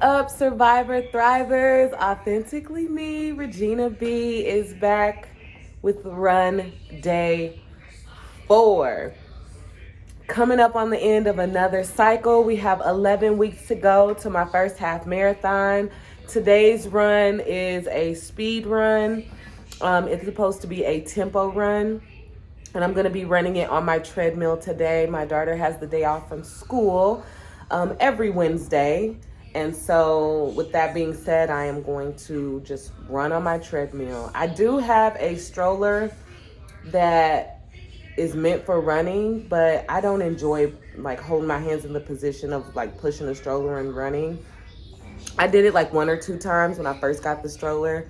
up, Survivor Thrivers? Authentically Me, Regina B, is back with Run Day 4. Coming up on the end of another cycle, we have 11 weeks to go to my first half marathon. Today's run is a speed run. It's supposed to be a tempo run, and I'm going to be running it on my treadmill today. My daughter has the day off from school every Wednesday. And so with that being said, I am going to just run on my treadmill. I do have a stroller that is meant for running, but I don't enjoy like holding my hands in the position of like pushing a stroller and running. I did it like 1 or 2 times when I first got the stroller,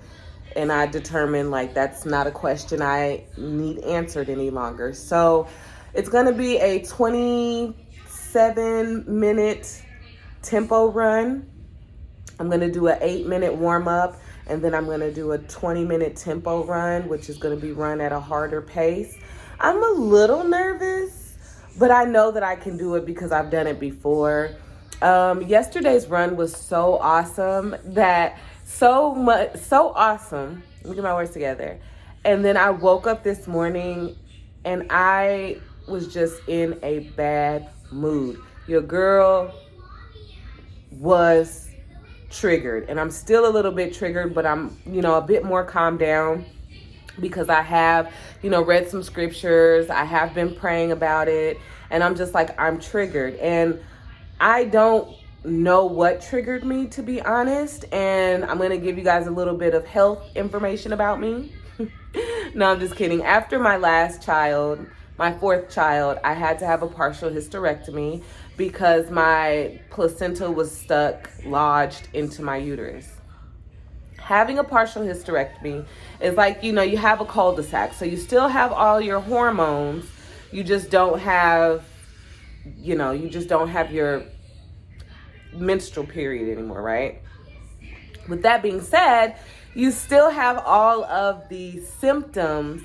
and I determined like that's not a question I need answered any longer. So it's going to be a 27-minute tempo run. I'm going to do an 8-minute warm up, and then I'm going to do a 20-minute tempo run, which is going to be run at a harder pace. I'm a little nervous, but I know that I can do it because I've done it before. Yesterday's run was so awesome so awesome. Let me get my words together. And then I woke up this morning and I was just in a bad mood. Your girl was triggered, and I'm still a little bit triggered, but I'm, a bit more calmed down because I have, read some scriptures. I have been praying about it, and I'm just like, I'm triggered, and I don't know what triggered me, to be honest. And I'm going to give you guys a little bit of health information about me. No, I'm just kidding. After my last child, my 4th child, I had to have a partial hysterectomy because my placenta was stuck, lodged into my uterus. Having a partial hysterectomy is like, you have a cul-de-sac. So you still have all your hormones. You just don't have, your menstrual period anymore, right? With that being said, you still have all of the symptoms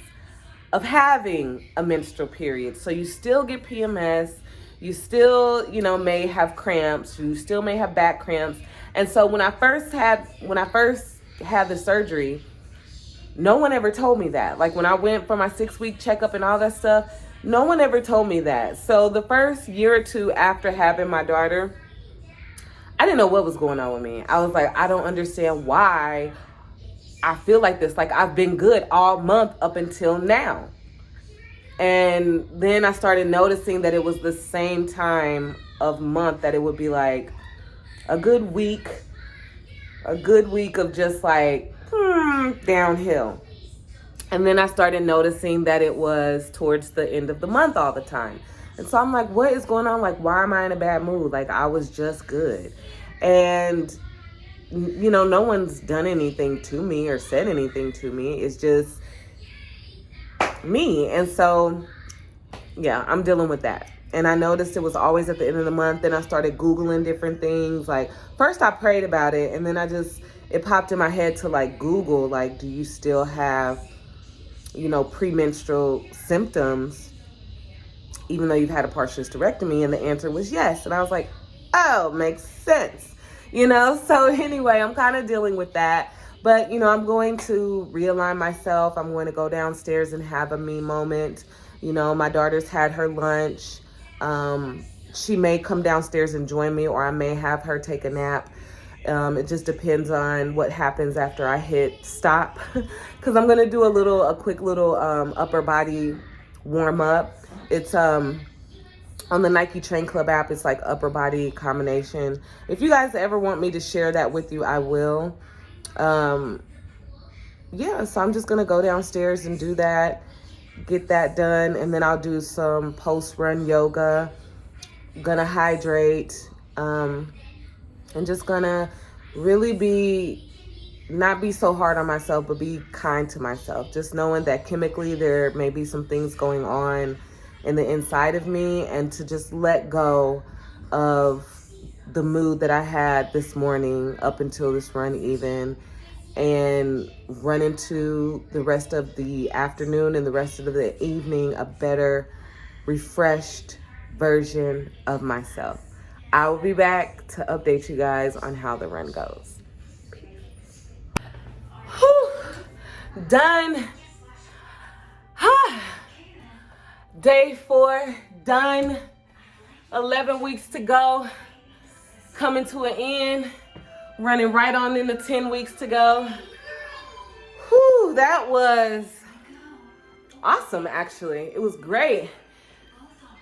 of having a menstrual period. So you still get PMS, you still, may have cramps, you still may have back cramps. And so when I first had the surgery, no one ever told me that. Like when I went for my 6-week checkup and all that stuff, no one ever told me that. So the first year or 2 after having my daughter, I didn't know what was going on with me. I was like, I don't understand why I feel like this. Like I've been good all month up until now. And then I started noticing that it was the same time of month that it would be like a good week of just like downhill. And then I started noticing that it was towards the end of the month all the time. And so I'm like, what is going on? Like, why am I in a bad mood? Like, I was just good. And, no one's done anything to me or said anything to me. It's just me. And so, yeah, I'm dealing with that. And I noticed it was always at the end of the month. Then I started Googling different things. Like, first I prayed about it. And then it popped in my head to, like, Google, like, do you still have, premenstrual symptoms, even though you've had a partial hysterectomy? And the answer was yes. And I was like, oh, makes sense. So anyway, I'm kind of dealing with that. But, I'm going to realign myself. I'm going to go downstairs and have a me moment. My daughter's had her lunch. She may come downstairs and join me, or I may have her take a nap. It just depends on what happens after I hit stop. Because I'm going to do a quick little upper body warm up. It's on the Nike Train Club app. It's like upper body combination. If you guys ever want me to share that with you, I will. So I'm just going to go downstairs and do that, get that done. And then I'll do some post-run yoga. Gonna hydrate, and just gonna really not be so hard on myself, but be kind to myself. Just knowing that chemically there may be some things going on in the inside of me, and to just let go of the mood that I had this morning up until this run even, and run into the rest of the afternoon and the rest of the evening a better, refreshed version of myself. I will be back to update you guys on how the run goes. Whew. Done. Day 4 done. 11 weeks to go. Coming to an end. Running right on into 10 weeks to go. Whew, that was awesome, actually. It was great.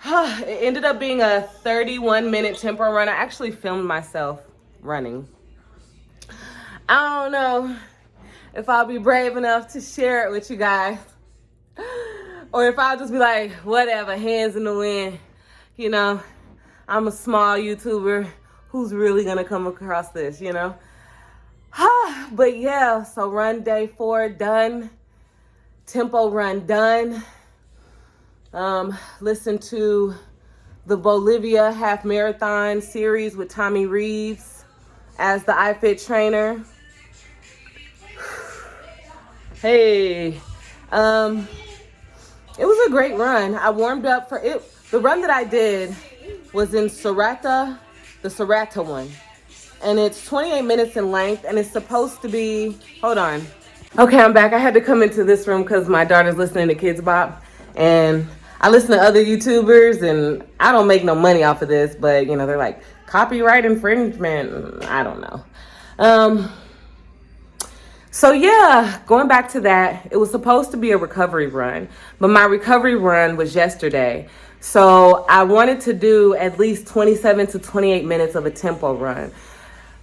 It ended up being a 31-minute tempo run. I actually filmed myself running. I don't know if I'll be brave enough to share it with you guys, or if I'll just be like, whatever, hands in the wind. You know, I'm a small YouTuber. Who's really gonna come across this, you know? But yeah, so run day 4 done. Tempo run done. Listen to the Bolivia half marathon series with Tommy Reeves as the iFit trainer. Hey, it was a great run. I warmed up for it. The run that I did was in Sorata, the Sorata one. And it's 28 minutes in length, and it's supposed to be, hold on. Okay, I'm back. I had to come into this room because my daughter's listening to Kids Bop, and I listen to other YouTubers, and I don't make no money off of this, but you know, they're like, copyright infringement, I don't know. So yeah, going back to that, it was supposed to be a recovery run, but my recovery run was yesterday. So I wanted to do at least 27 to 28 minutes of a tempo run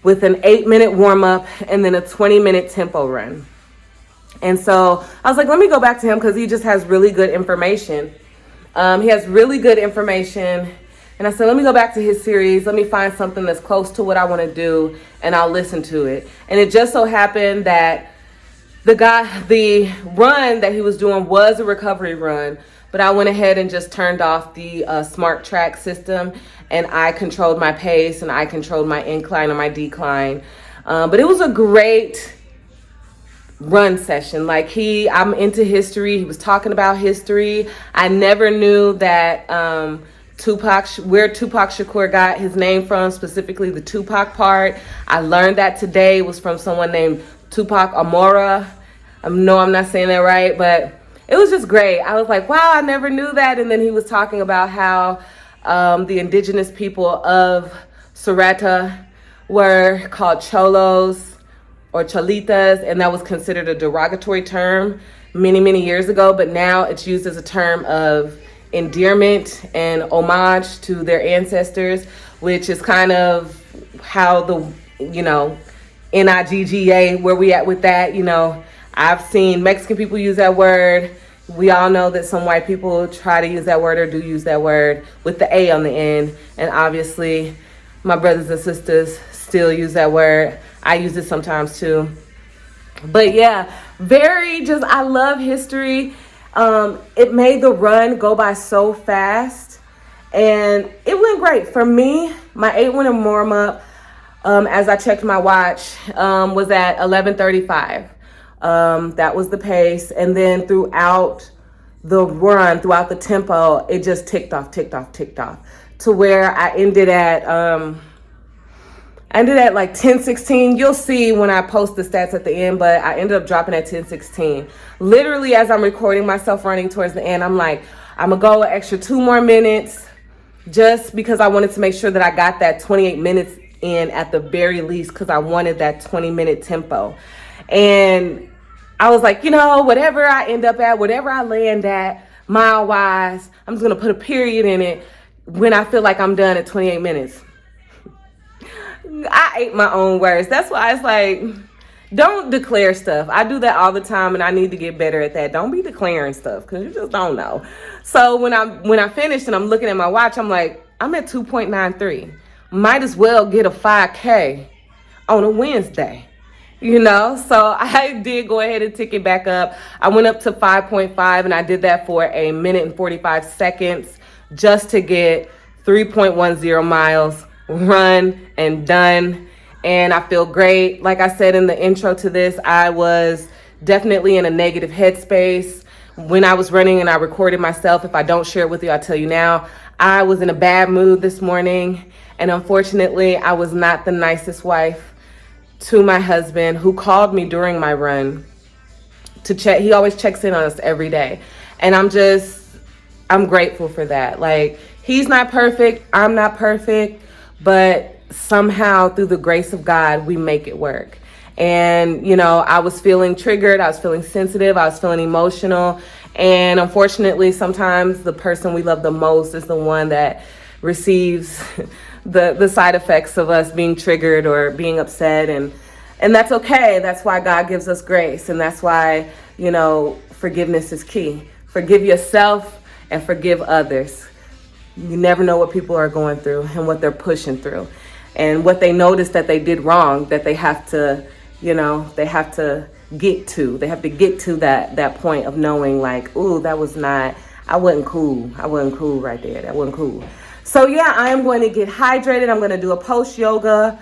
with an 8-minute warm up and then a 20-minute tempo run. And so I was like, let me go back to him because he just has really good information. He has really good information. And I said, let me go back to his series. Let me find something that's close to what I want to do, and I'll listen to it. And it just so happened that the run that he was doing was a recovery run, but I went ahead and just turned off the Smart Track system, and I controlled my pace and I controlled my incline and my decline. But it was a great run session. Like I'm into history. He was talking about history. I never knew that where Tupac Shakur got his name from, specifically the Tupac part. I learned that today was from someone named Tupac Amora. No, I'm not saying that right, but it was just great. I was like, wow, I never knew that. And then he was talking about how the indigenous people of Sorata were called cholos or cholitas, and that was considered a derogatory term many, many years ago, but now it's used as a term of endearment and homage to their ancestors, which is kind of how the, you know, NIGGA, where we at with that. You know, I've seen Mexican people use that word. We all know that some white people try to use that word or do use that word with the A on the end. And obviously my brothers and sisters still use that word. I use it sometimes too. But yeah, I love history. It made the run go by so fast, and it went great. For me, my 8-minute warm up, as I checked my watch, was at 11:35. That was the pace. And then throughout the run, throughout the tempo, it just ticked off to where I ended at like 10:16. You'll see when I post the stats at the end, but I ended up dropping at 10:16. Literally, as I'm recording myself running towards the end, I'm like, I'm gonna go an extra 2 more minutes just because I wanted to make sure that I got that 28 minutes in at the very least, because I wanted that 20-minute tempo. And I was like, you know, whatever I end up at, whatever I land at, mile-wise, I'm just gonna put a period in it when I feel like I'm done at 28 minutes. I ate my own words. That's why it's like, don't declare stuff. I do that all the time, and I need to get better at that. Don't be declaring stuff because you just don't know. So when I finished and I'm looking at my watch, I'm like, I'm at 2.93. Might as well get a 5K on a Wednesday, you know? So I did go ahead and tick it back up. I went up to 5.5, and I did that for 1 minute and 45 seconds just to get 3.10 miles run and done. And I feel great. Like I said in the intro to this, I was definitely in a negative headspace when I was running and I recorded myself. If I don't share it with you, I'll tell you now. I was in a bad mood this morning, and unfortunately, I was not the nicest wife to my husband, who called me during my run to check. He always checks in on us every day. And I'm grateful for that. Like, he's not perfect, I'm not perfect, but somehow through the grace of God, we make it work. And, you know, I was feeling triggered, I was feeling sensitive, I was feeling emotional. And unfortunately, sometimes the person we love the most is the one that receives the side effects of us being triggered or being upset. And that's okay. That's why God gives us grace. And that's why, you know, forgiveness is key. Forgive yourself and forgive others. You never know what people are going through and what they're pushing through and what they notice that they did wrong, that they have to, you know, they have to get to. They have to get to that point of knowing, like, ooh, that was not, I wasn't cool. I wasn't cool right there. That wasn't cool. So yeah, I am going to get hydrated. I'm going to do a post-yoga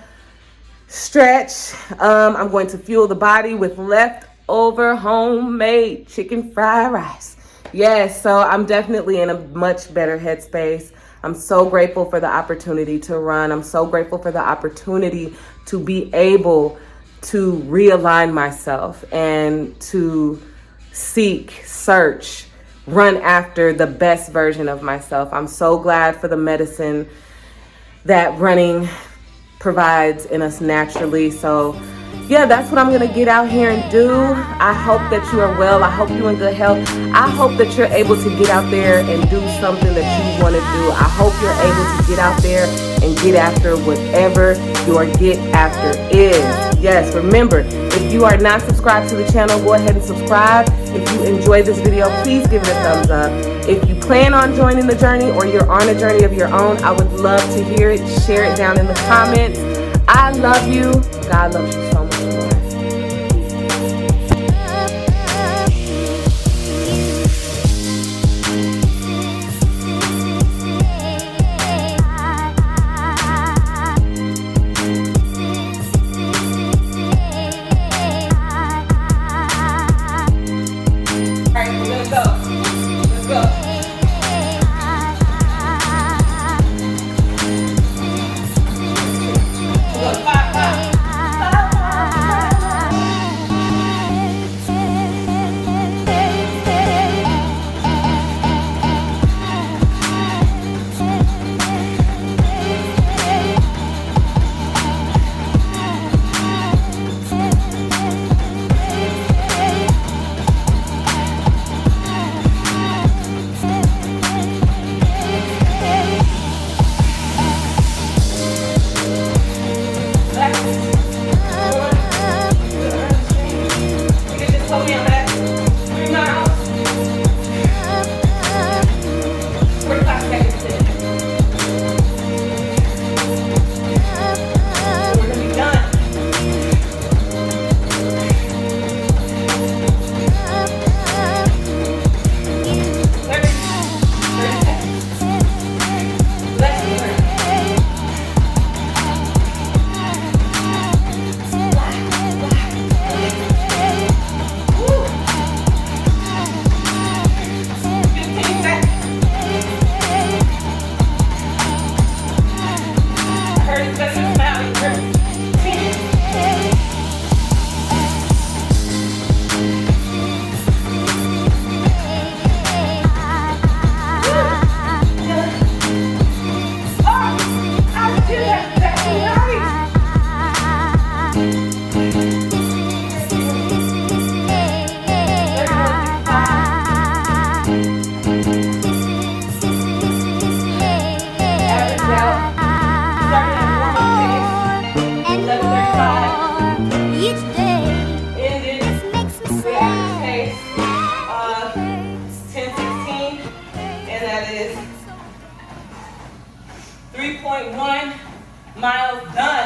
stretch. I'm going to fuel the body with leftover homemade chicken fried rice. Yes, so I'm definitely in a much better headspace. I'm so grateful for the opportunity to run. I'm so grateful for the opportunity to be able to realign myself and to search, run after the best version of myself. I'm so glad for the medicine that running provides in us naturally. So yeah, that's what I'm gonna get out here and do. I hope that you are well. I hope you're in good health. I hope that you're able to get out there and do something that you want to do. I hope you're able to get out there and get after whatever your get after is. Yes, remember, if you are not subscribed to the channel, go ahead and subscribe. If you enjoyed this video, please give it a thumbs up. If you plan on joining the journey or you're on a journey of your own, I would love to hear it. Share it down in the comments. I love you. God loves you so much more.